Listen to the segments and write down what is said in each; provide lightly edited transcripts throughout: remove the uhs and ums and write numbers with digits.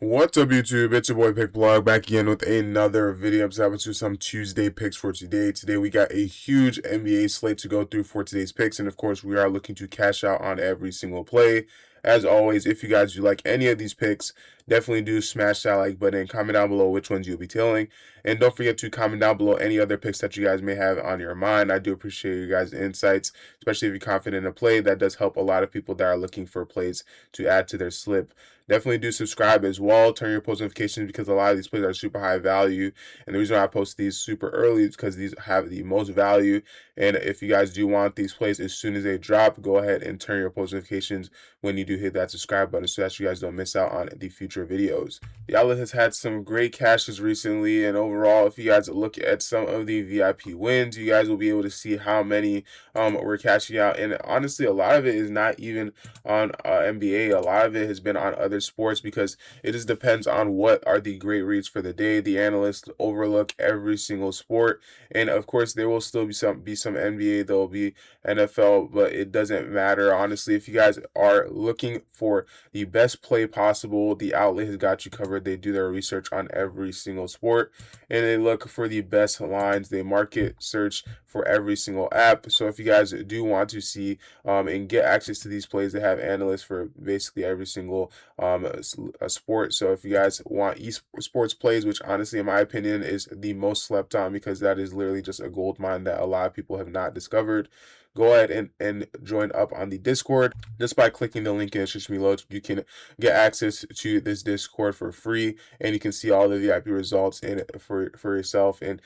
What's up, YouTube? It's your boy Pick Blog back again with another video. I'm having to some Tuesday picks for today. Today we got a huge NBA slate to go through for today's picks, and of course we are looking to cash out on every single play. As always, if you guys do like any of these picks, definitely do smash that like button. Comment down below which ones you'll be tailing, and don't forget to comment down below any other picks that you guys may have on your mind. I do appreciate you guys' insights, especially if you're confident in a play. That does help a lot of people that are looking for plays to add to their slip. Definitely do subscribe as well. Turn your post notifications because a lot of these plays are super high value. And the reason why I post these super early is because these have the most value. And if you guys do want these plays as soon as they drop, go ahead and turn your post notifications when you do hit that subscribe button so that you guys don't miss out on the future videos. The outlet has had some great cashes recently. And overall, if you guys look at some of the VIP wins, you guys will be able to see how many we're cashing out. And honestly, a lot of it is not even on NBA. A lot of it has been on other sports because it just depends on what are the great reads for the day. The analysts overlook every single sport, and of course there will still be some NBA, there will be NFL, but it doesn't matter honestly. If you guys are looking for the best play possible, the outlet has got you covered. They do their research on every single sport, and they look for the best lines. They market search for every single app. So if you guys do want to see and get access to these plays, they have analysts for basically every single a sport. So if you guys want esports plays, which honestly in my opinion is the most slept on because that is literally just a gold mine that a lot of people have not discovered, go ahead and join up on the Discord. Just by clicking the link in the description below, you can get access to this Discord for free, and you can see all the VIP results in for yourself. And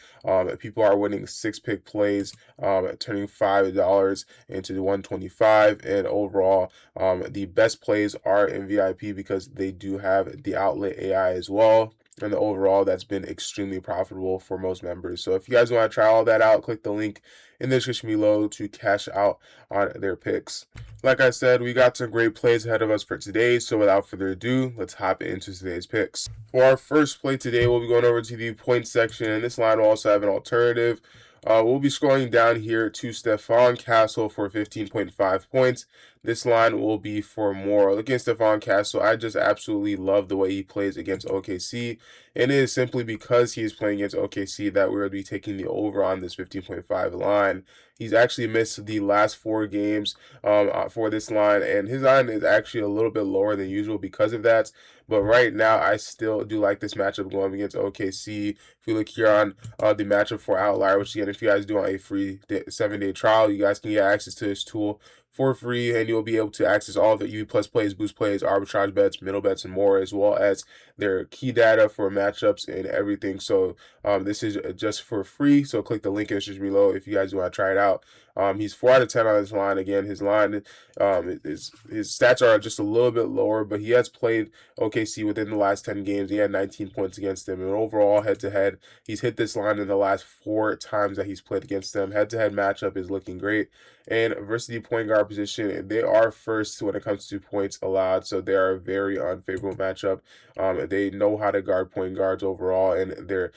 people are winning 6-pick plays, turning $5 into 125, and overall, the best plays are in VIP because they do have the outlet AI as well. And overall, that's been extremely profitable for most members. So if you guys want to try all that out, click the link in the description below to cash out on their picks. Like I said, we got some great plays ahead of us for today. So without further ado, let's hop into today's picks. For our first play today, we'll be going over to the point section. And this line will also have an alternative. We'll be scrolling down here to Stephon Castle for 15.5 points. This line will be for more. Looking at Stephon Castle, I just absolutely love the way he plays against OKC. And it is simply because he is playing against OKC that we're going to be taking the over on this 15.5 line. He's actually missed the last 4 games for this line, and his line is actually a little bit lower than usual because of that. But right now, I still do like this matchup going against OKC. If you look here on the matchup for Outlier, which again, if you guys do want a free 7-day trial, you guys can get access to this tool for free, and you'll be able to access all of the UV plus plays, boost plays, arbitrage bets, middle bets, and more, as well as their key data for matchups and everything. So this is just for free. So click the link in the description below if you guys want to try it out. He's 4 out of 10 on this line. Again, his line, his stats are just a little bit lower, but he has played OKC within the last 10 games. He had 19 points against them, and overall head-to-head, he's hit this line in the last 4 times that he's played against them. Head-to-head matchup is looking great, and versus the point guard position, they are first when it comes to points allowed, so they are a very unfavorable matchup. They know how to guard point guards overall, and their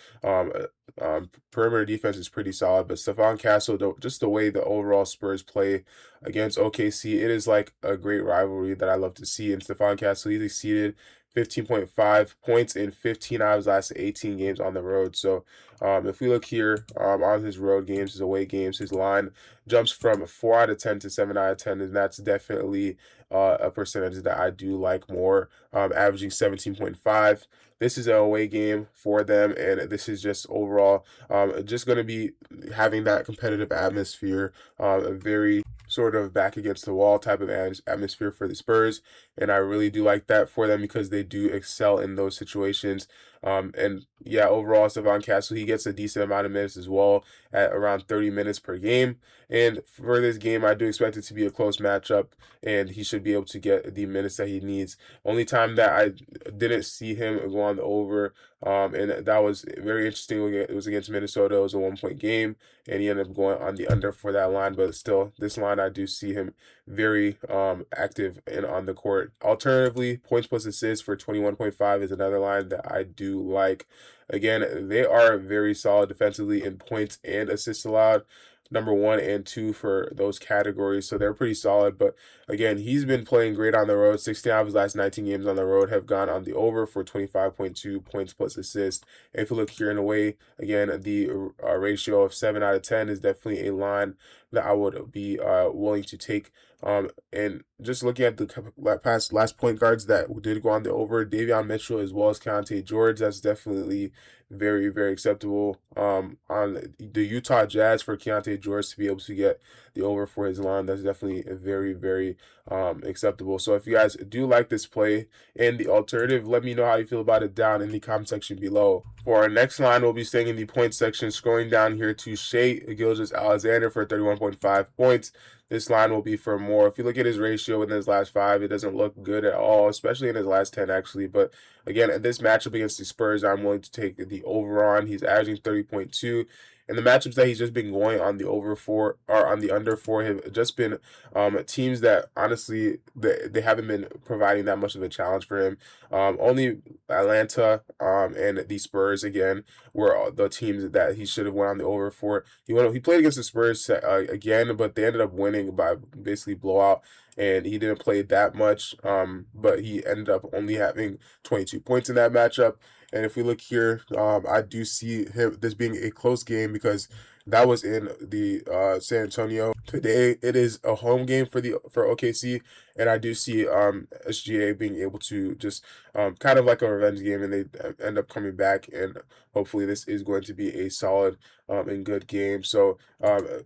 perimeter defense is pretty solid. But Stephon Castle, just the way the overall Spurs play against OKC, it is like a great rivalry that I love to see. And Stephon Castle, he's exceeded 15.5 points in 15 out of his last 18 games on the road. So if we look here on his road games, his away games, his line jumps from 4 out of 10 to 7 out of 10, and that's definitely a percentage that I do like more, averaging 17.5. This is an away game for them, and this is just overall just going to be having that competitive atmosphere, a very sort of back against the wall type of atmosphere for the Spurs, and I really do like that for them because they do excel in those situations. And yeah, overall, Stephon Castle, he gets a decent amount of minutes as well at around 30 minutes per game. And for this game, I do expect it to be a close matchup, and he should be able to get the minutes that he needs. Only time that I didn't see him go on the over, and that was very interesting. It was against Minnesota. It was a 1-point game, and he ended up going on the under for that line. But still, this line, I do see him very active and on the court. Alternatively, points plus assists for 21.5 is another line that I do like. Again, they are very solid defensively in points and assists allowed. number 1 and 2 for those categories, so they're pretty solid. But again, he's been playing great on the road. 16 out of his last 19 games on the road have gone on the over for 25.2 points plus assist. And if you look here in a way, again, the ratio of 7 out of 10 is definitely a line that I would be willing to take. And just looking at the last point guards that did go on the over, Davion Mitchell as well as Keontae George, that's definitely very, very acceptable. On the Utah Jazz for Keontae George to be able to get the over for his line, that's definitely very, very acceptable. So if you guys do like this play and the alternative, let me know how you feel about it down in the comment section below. For our next line, we'll be staying in the point section, scrolling down here to Shai Gilgeous-Alexander for 31.5 points. This line will be for more. If you look at his ratio in his last 5, it doesn't look good at all, especially in his last 10, actually. But again, in this matchup against the Spurs, I'm willing to take the over on. He's averaging 30.2. And the matchups that he's just been going on the over for, or on the under for, have just been teams that honestly they haven't been providing that much of a challenge for him. Only Atlanta and the Spurs again were the teams that he should have went on the over for. He played against the Spurs again, but they ended up winning by basically blowout, and he didn't play that much. But he ended up only having 22 points in that matchup. And if we look here, I do see this being a close game because that was in the San Antonio. Today it is a home game for OKC, and I do see SGA being able to just kind of like a revenge game, and they end up coming back, and hopefully this is going to be a solid and good game. So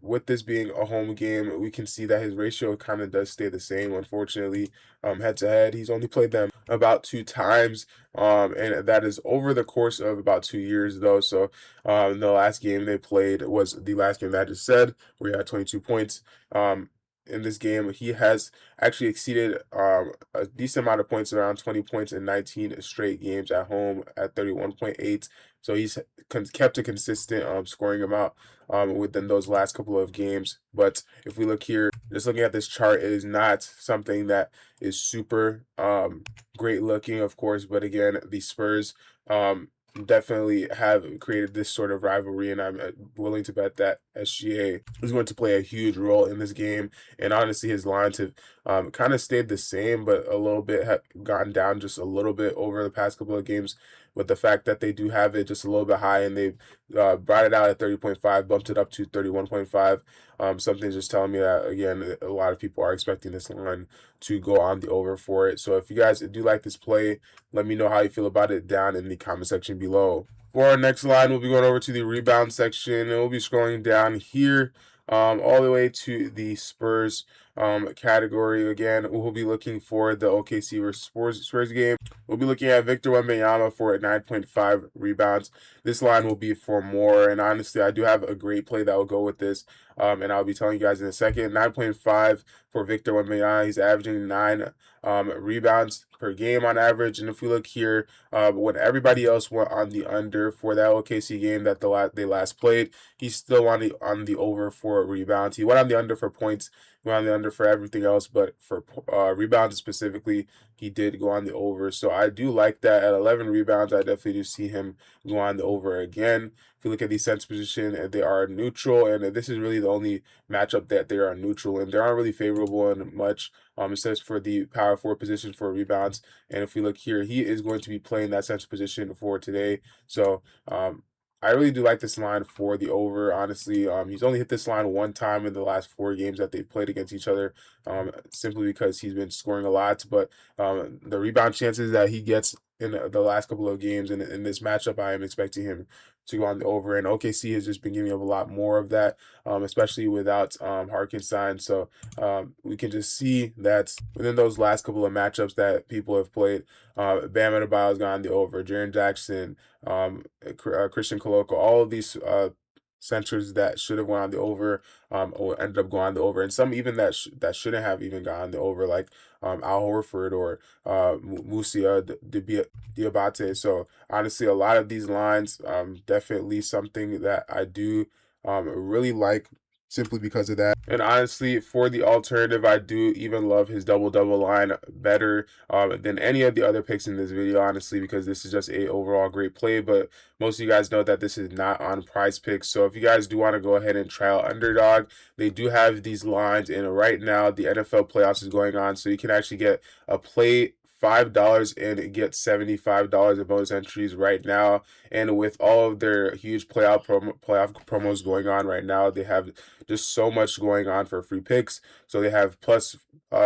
with this being a home game, we can see that his ratio kind of does stay the same. Unfortunately, head to head, he's only played them about 2 times, and that is over the course of about 2 years though. So the last game they played was the last game that I just said, where he had 22 points. In this game, he has actually exceeded a decent amount of points, around 20 points in 19 straight games at home at 31.8. So he's kept a consistent scoring amount within those last couple of games. But if we look here, just looking at this chart, it is not something that is super great looking, of course. But again, the Spurs definitely have created this sort of rivalry, and I'm willing to bet that SGA is going to play a huge role in this game. And honestly, his lines have kind of stayed the same, but a little bit have gotten down just a little bit over the past couple of games. But the fact that they do have it just a little bit high, and they've brought it out at 30.5, bumped it up to 31.5. Something's just telling me that, again, a lot of people are expecting this line to go on the over for it. So if you guys do like this play, let me know how you feel about it down in the comment section below. For our next line, we'll be going over to the rebound section, and we'll be scrolling down here all the way to the Spurs category. Again, we'll be looking for the OKC versus Spurs game. We'll be looking at Victor Wembanyama for 9.5 rebounds. This line will be for more, and honestly, I do have a great play that will go with this, and I'll be telling you guys in a second. 9.5 for Victor Wembanyama. He's averaging 9 rebounds per game on average. And if we look here, when everybody else went on the under for that OKC game that they last played, he's still on the over for rebounds. He went on the under for points, went on the under for everything else, but for rebounds specifically, he did go on the over. So I do like that. At 11 rebounds, I definitely do see him go on the over again. If you look at the center position, they are neutral, and this is really the only matchup that they are neutral in. They aren't really favorable in much. It says for the power forward position for rebounds. And if we look here, he is going to be playing that center position for today. So I really do like this line for the over, honestly. He's only hit this line 1 time in the last 4 games that they've played against each other, simply because he's been scoring a lot. But the rebound chances that he gets in the last couple of games in this matchup, I am expecting him to go on the over. And OKC has just been giving up a lot more of that, especially without Harkenstein. So we can just see that within those last couple of matchups that people have played, Bam Adebayo has gone on the over, Jaren Jackson, Christian Koloko, all of these centers that should have gone on the over or ended up going on the over, and some even that shouldn't have even gone on the over, like Al Horford or Musia Diabate. So honestly, a lot of these lines definitely something that I do really like simply because of that. And honestly, for the alternative, I do even love his double-double line better than any of the other picks in this video, honestly, because this is just a overall great play. But most of you guys know that this is not on PrizePicks. So if you guys do want to go ahead and try out Underdog, they do have these lines. And right now, the NFL playoffs is going on. So you can actually get a play $5 and get $75 in bonus entries right now. And with all of their huge playoff promos going on right now, they have just so much going on for free picks. So they have plus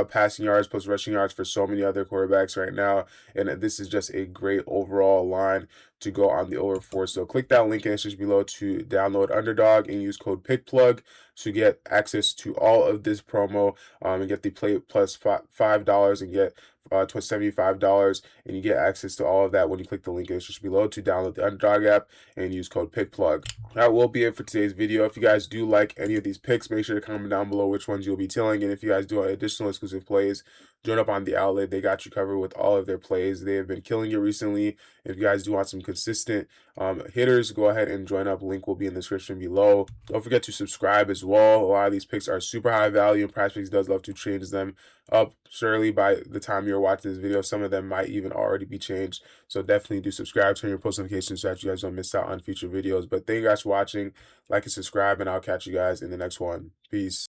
passing yards, plus rushing yards for so many other quarterbacks right now. And this is just a great overall line to go on the over 4. So click that link in the description below to download Underdog and use code PICKPLUG to get access to all of this promo and get the play plus $5 and get $75, and you get access to all of that when you click the link in the description below to download the Underdog app and use code PICKPLUG. That will be it for today's video. If you guys do like any of these picks, make sure to comment down below which ones you'll be tailing, and if you guys do additional exclusive plays, join up on the outlet. They got you covered with all of their plays. They have been killing it recently. If you guys do want some consistent hitters, go ahead and join up. Link will be in the description below. Don't forget to subscribe as well. A lot of these picks are super high value, and PrizePicks does love to change them up. Surely by the time you're watching this video, some of them might even already be changed. So definitely do subscribe, turn your post notifications so that you guys don't miss out on future videos. But thank you guys for watching. Like and subscribe, and I'll catch you guys in the next one. Peace.